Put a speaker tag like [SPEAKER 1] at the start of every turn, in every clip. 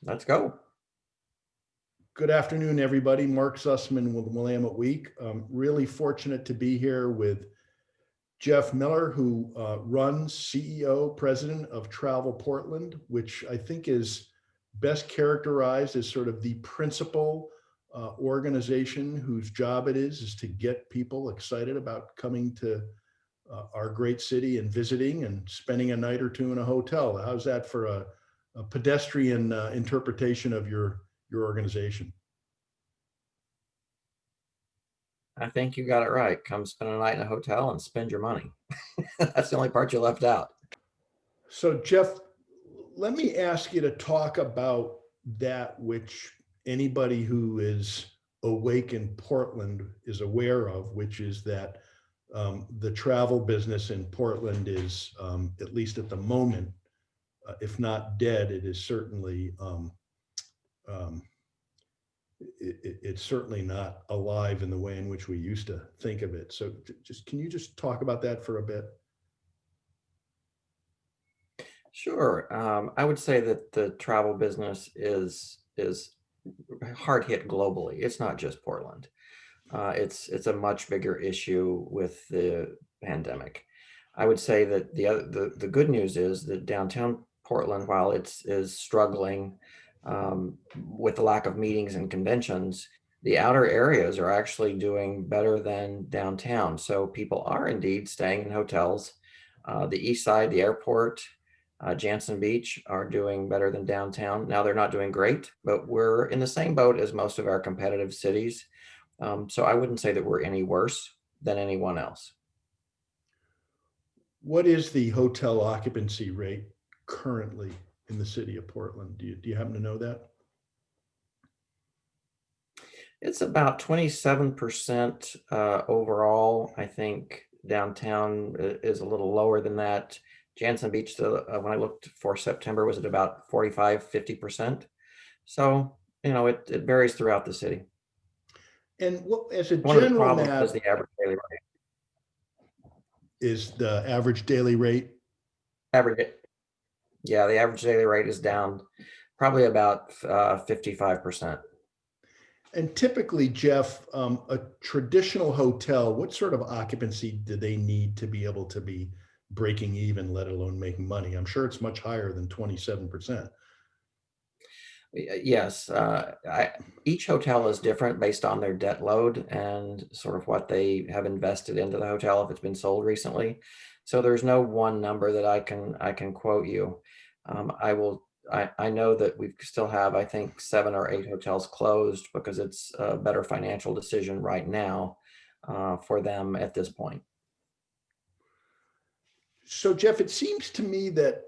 [SPEAKER 1] Let's go.
[SPEAKER 2] Good afternoon, everybody. Mark Zusman with Willamette Week. Really fortunate to be here with Jeff Miller, who runs CEO, president of Travel Portland, which I think is best characterized as sort of the principal organization whose job it is to get people excited about coming to our great city and visiting and spending a night or two in a hotel. How's that for a pedestrian interpretation of your organization?
[SPEAKER 1] I think you got it right. Come spend a night in a hotel and spend your money. That's the only part you left out.
[SPEAKER 2] So, Jeff, let me ask you to talk about that which anybody who is awake in Portland is aware of, which is that the travel business in Portland is, at least at the moment, if not dead, it is certainly um, it's certainly not alive in the way in which we used to think of it. So, just can you just talk about that for a bit?
[SPEAKER 1] Sure. I would say that the travel business is hard hit globally. It's not just Portland. It's a much bigger issue with the pandemic. I would say that the good news is that downtown Portland, while it's is struggling with the lack of meetings and conventions, the outer areas are actually doing better than downtown. So people are indeed staying in hotels. The east side, the airport, Jansen Beach are doing better than downtown. Now they're not doing great, but we're in the same boat as most of our competitive cities. So I wouldn't say that we're any worse than anyone else.
[SPEAKER 2] What is the hotel occupancy rate currently in the city of Portland? Do you happen to know that?
[SPEAKER 1] It's about 27% overall. I think downtown is a little lower than that. Jansen Beach, when I looked for September, was at about 45, 50%. So, it varies throughout the city.
[SPEAKER 2] And what, as a
[SPEAKER 1] One of the
[SPEAKER 2] general
[SPEAKER 1] problems is
[SPEAKER 2] matter,
[SPEAKER 1] the average daily rate.
[SPEAKER 2] is the average daily rate?
[SPEAKER 1] Average, yeah, the average daily rate is down probably about 55%.
[SPEAKER 2] And typically, Jeff, a traditional hotel, what sort of occupancy do they need to be able to be breaking even, let alone making money? I'm sure it's much higher than 27%.
[SPEAKER 1] Yes, each hotel is different based on their debt load and sort of what they have invested into the hotel if it's been sold recently. So there's no one number that I can quote you. I know that we still have, I think, 7 or 8 hotels closed because it's a better financial decision right now for them at this point.
[SPEAKER 2] So, Jeff, it seems to me that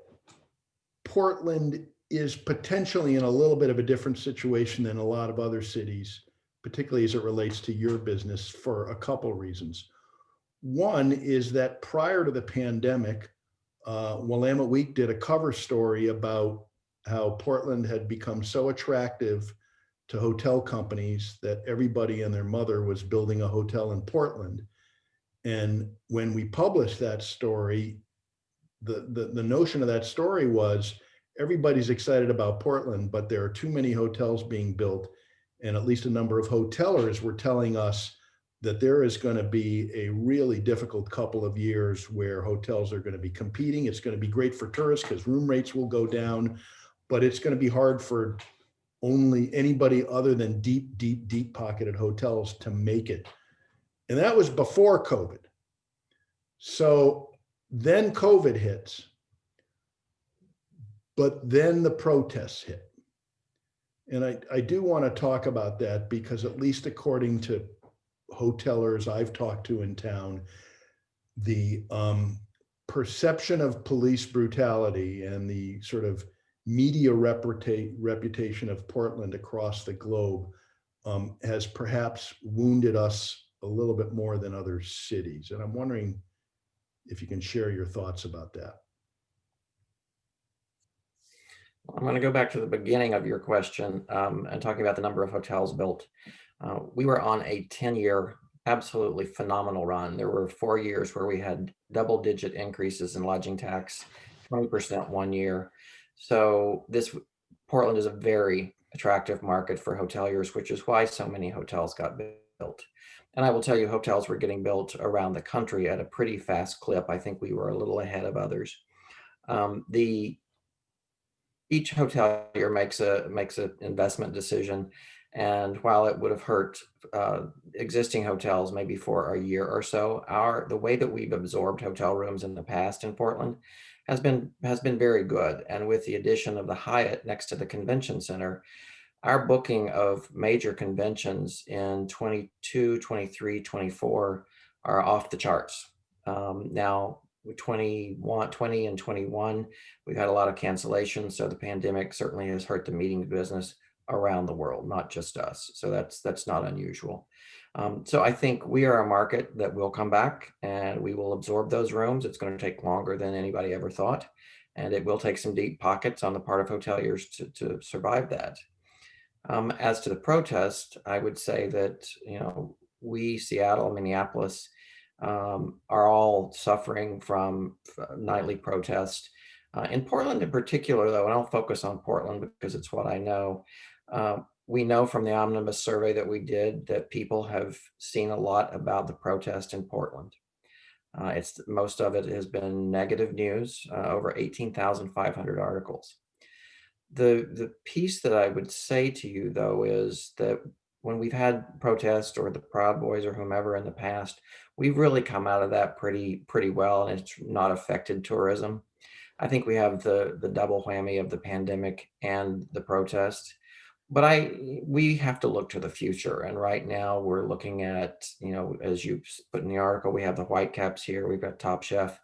[SPEAKER 2] Portland is potentially in a little bit of a different situation than a lot of other cities, particularly as it relates to your business, for a couple reasons. One is that prior to the pandemic, Willamette Week did a cover story about how Portland had become so attractive to hotel companies that everybody and their mother was building a hotel in Portland. And when we published that story, the notion of that story was everybody's excited about Portland, but there are too many hotels being built. And at least a number of hotelers were telling us that there is going to be a really difficult couple of years where hotels are going to be competing. It's going to be great for tourists because room rates will go down, but it's going to be hard for only anybody other than deep pocketed hotels to make it. And that was before COVID. So then COVID hits, but then the protests hit. And I do want to talk about that because, at least according to hotelers I've talked to in town, the perception of police brutality and the sort of media reputation of Portland across the globe has perhaps wounded us a little bit more than other cities. And I'm wondering if you can share your thoughts about that.
[SPEAKER 1] I'm going to go back to the beginning of your question and talking about the number of hotels built. We were on a 10-year, absolutely phenomenal run. There were 4 years where we had double-digit increases in lodging tax, 20% one year. So Portland is a very attractive market for hoteliers, which is why so many hotels got built. And I will tell you, hotels were getting built around the country at a pretty fast clip. I think we were a little ahead of others. The Each hotelier makes an investment decision, and while it would have hurt existing hotels maybe for a year or so, the way that we've absorbed hotel rooms in the past in Portland has been very good. And with the addition of the Hyatt next to the convention center, our booking of major conventions in 22, 23, 24 are off the charts. Now, with 21, 20 and 21, we've had a lot of cancellations. So the pandemic certainly has hurt the meeting business around the world, not just us. So that's not unusual. So I think we are a market that will come back and we will absorb those rooms. It's going to take longer than anybody ever thought. And it will take some deep pockets on the part of hoteliers to survive that. As to the protest, I would say that, we, Seattle, Minneapolis, are all suffering from nightly protest. In Portland in particular, though, and I'll focus on Portland because it's what I know. We know from the omnibus survey that we did that people have seen a lot about the protest in Portland. It's most of it has been negative news, over 18,500 articles. The piece that I would say to you, though, is that when we've had protests or the Proud Boys or whomever in the past, we've really come out of that pretty well, and it's not affected tourism. I think we have the double whammy of the pandemic and the protest, but we have to look to the future. And right now we're looking at, as you put in the article, we have the Whitecaps here, we've got Top Chef.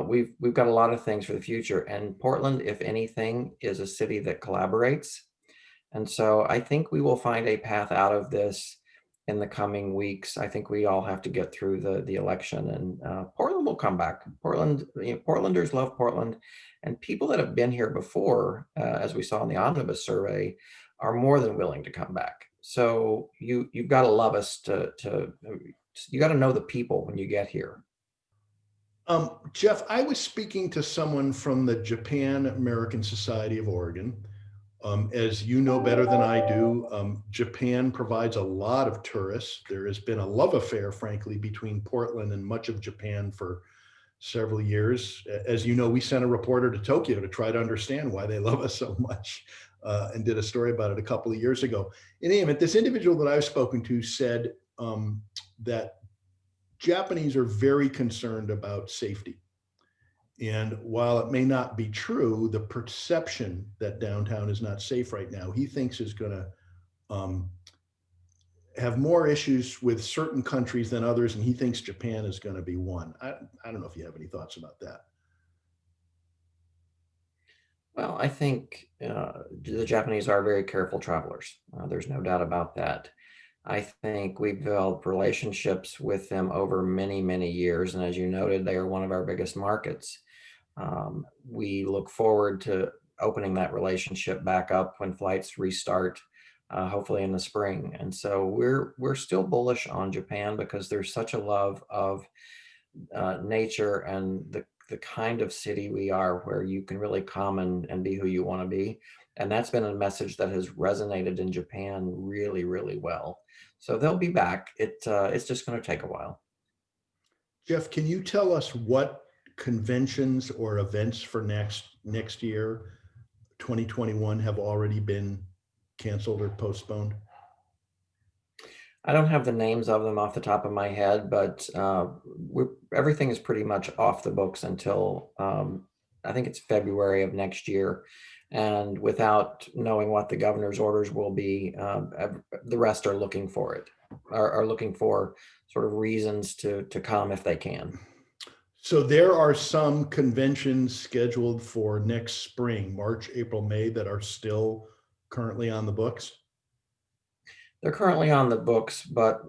[SPEAKER 1] We've got a lot of things for the future, and Portland, if anything, is a city that collaborates. And so I think we will find a path out of this in the coming weeks. I think we all have to get through the election, and Portland will come back. Portlanders love Portland, and people that have been here before, as we saw in the omnibus survey, are more than willing to come back. So you've got to love us you got to know the people when you get here.
[SPEAKER 2] Jeff, I was speaking to someone from the Japan American Society of Oregon. As you know better than I do, Japan provides a lot of tourists. There has been a love affair, frankly, between Portland and much of Japan for several years. As you know, we sent a reporter to Tokyo to try to understand why they love us so much, and did a story about it a couple of years ago. In any event, this individual that I've spoken to said that Japanese are very concerned about safety. And while it may not be true, the perception that downtown is not safe right now, he thinks is going to have more issues with certain countries than others. And he thinks Japan is going to be one. I don't know if you have any thoughts about that.
[SPEAKER 1] Well, I think the Japanese are very careful travelers. There's no doubt about that. I think we've developed relationships with them over many, many years. And as you noted, they are one of our biggest markets. We look forward to opening that relationship back up when flights restart, hopefully in the spring. And so we're still bullish on Japan because there's such a love of nature and the kind of city we are, where you can really come and be who you want to be. And that's been a message that has resonated in Japan really, really well. So they'll be back. It's just going to take a while.
[SPEAKER 2] Jeff, can you tell us what conventions or events for next year, 2021, have already been canceled or postponed?
[SPEAKER 1] I don't have the names of them off the top of my head, but everything is pretty much off the books until I think it's February of next year. And without knowing what the governor's orders will be, the rest are looking for it, are looking for sort of reasons to come if they can.
[SPEAKER 2] So there are some conventions scheduled for next spring, March, April, May, that are still currently on the books.
[SPEAKER 1] They're currently on the books, but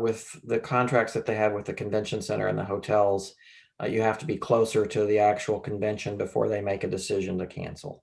[SPEAKER 1] with the contracts that they have with the convention center and the hotels, you have to be closer to the actual convention before they make a decision to cancel.